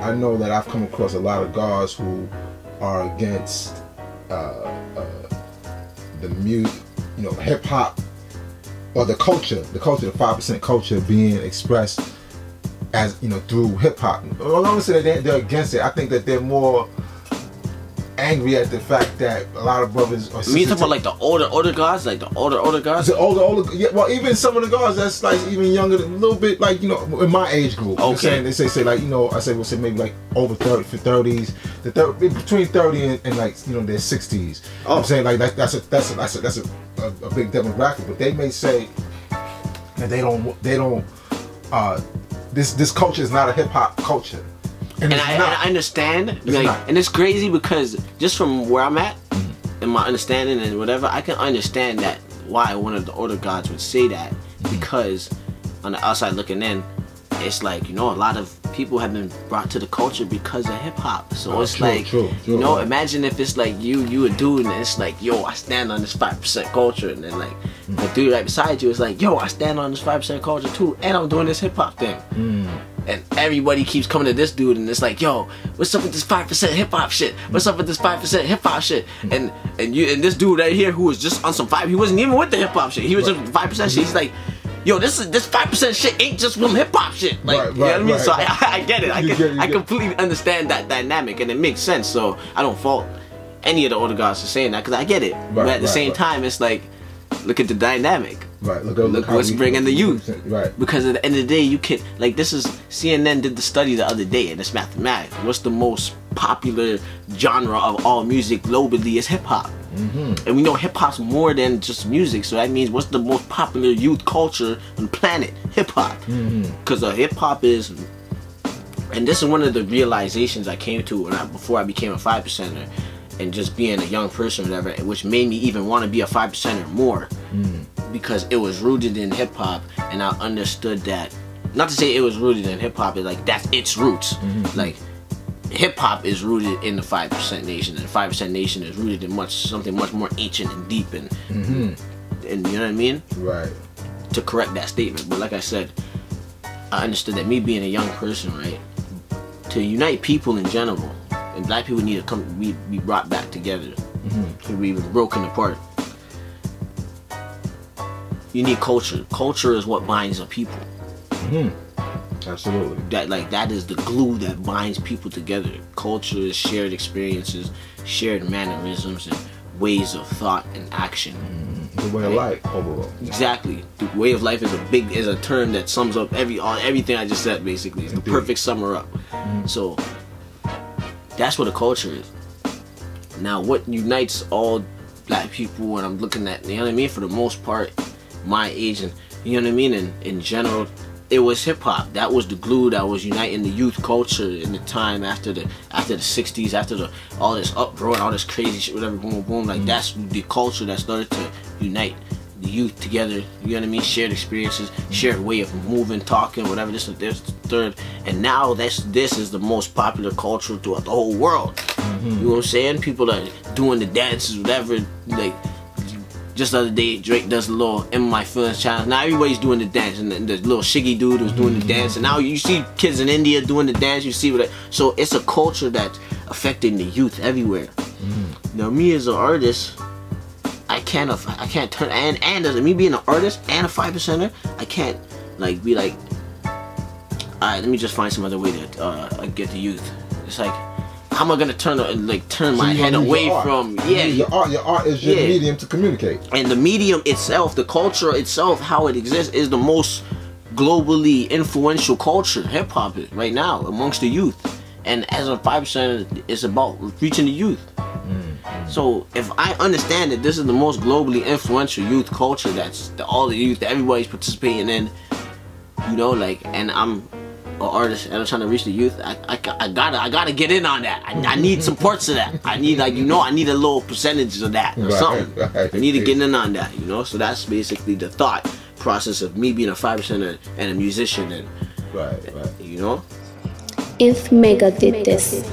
I know that I've come across a lot of guards who are against the music, you know, hip hop, or the culture, the 5% culture being expressed as, you know, through hip hop. I don't say that they're against it. I think that they're more angry at the fact that a lot of brothers are. You talking about like the older guys, like the older guys? The older, yeah. Well, even some of the guys that's like even younger, a little bit like, you know, in my age group. Okay. They say like, you know, we'll say maybe like over 30, for 30s, between 30 and like, you know, their 60s. Oh. I'm saying like that's a big demographic, but they may say that they don't. This culture is not a hip hop culture. And I understand, and it's crazy because just from where I'm at, in my understanding and whatever, I can understand that why one of the older gods would say that, because on the outside looking in, it's like, you know, a lot of people have been brought to the culture because of hip hop. So it's true, you know, imagine if it's like you a dude and it's like, yo, I stand on this 5% culture, and then like the dude right beside you is like, yo, I stand on this 5% culture too, and I'm doing this hip hop thing. And everybody keeps coming to this dude and it's like, yo, what's up with this 5% hip hop shit? What's up with this 5% hip hop shit? And this dude right here who was just on some 5, he wasn't even with the hip hop shit. He was just 5% shit. He's like, yo, this 5% shit ain't just from hip hop shit. Like, you know what I mean? So I get it. I completely understand that dynamic, and it makes sense. So I don't fault any of the older guys for saying that, because I get it. But at the same time, it's like, look at the dynamic. Right. Look what's bringing the youth. Right. Because at the end of the day, you can, like, this is, CNN did the study the other day, and it's mathematics. What's the most popular genre of all music globally is hip hop. And we know hip hop's more than just music, so that means what's the most popular youth culture on the planet? Hip hop. Because hip hop is, and this is one of the realizations I came to before I became a 5%er, and just being a young person or whatever, which made me even want to be a 5%er more. Because it was rooted in hip hop, and I understood that, not to say it was rooted in hip hop, it's like that's its roots. Like, hip hop is rooted in the 5% nation, and the 5% nation is rooted in something much more ancient and deep, and you know what I mean? Right. To correct that statement, but like I said, I understood that me being a young person, right, to unite people in general, and black people need to be brought back together. We've been broken apart. You need culture. Culture is what binds a people. Absolutely. That is the glue that binds people together. Culture is shared experiences, shared mannerisms, and ways of thought and action. The way of life overall. Exactly. The way of life is a term that sums up everything I just said. Basically, it's the perfect summer up. So that's what a culture is. Now, what unites all black people, and I'm looking at, you know what I mean, for the most part, my age, and you know what I mean, and in general, it was hip hop. That was the glue that was uniting the youth culture in the time after the 60s, after all this uproar and all this crazy shit, whatever, boom boom. Like, that's the culture that started to unite the youth together. You know what I mean? Shared experiences, shared way of moving, talking, whatever. This, the third, and now this is the most popular culture throughout the whole world. You know what I'm saying? People are doing the dances, whatever. Like, just the other day, Drake does a little In My Feelings challenge. Now everybody's doing the dance, and the little Shiggy dude was doing the dance, and now you see kids in India doing the dance. You see what? So it's a culture that's affecting the youth everywhere. Now, me as an artist, I can't turn, and as me being an artist and a 5%er, I can't like be like, alright, let me just find some other way to get the youth. It's like, how am I gonna turn my head away from your art is your medium to communicate. And the medium itself, the culture itself, how it exists, is the most globally influential culture, hip hop is right now amongst the youth. And as a 5%, it's about reaching the youth. So if I understand that this is the most globally influential youth culture, that's all the youth that everybody's participating in, you know, like, and I'm an artist and I'm trying to reach the youth, I gotta get in on that. I need some parts of that. I need, like, you know, I need a little percentage of that or something. I need to get in on that, you know. So that's basically the thought process of me being a 5% and a musician, and you know. INFMEGA did this.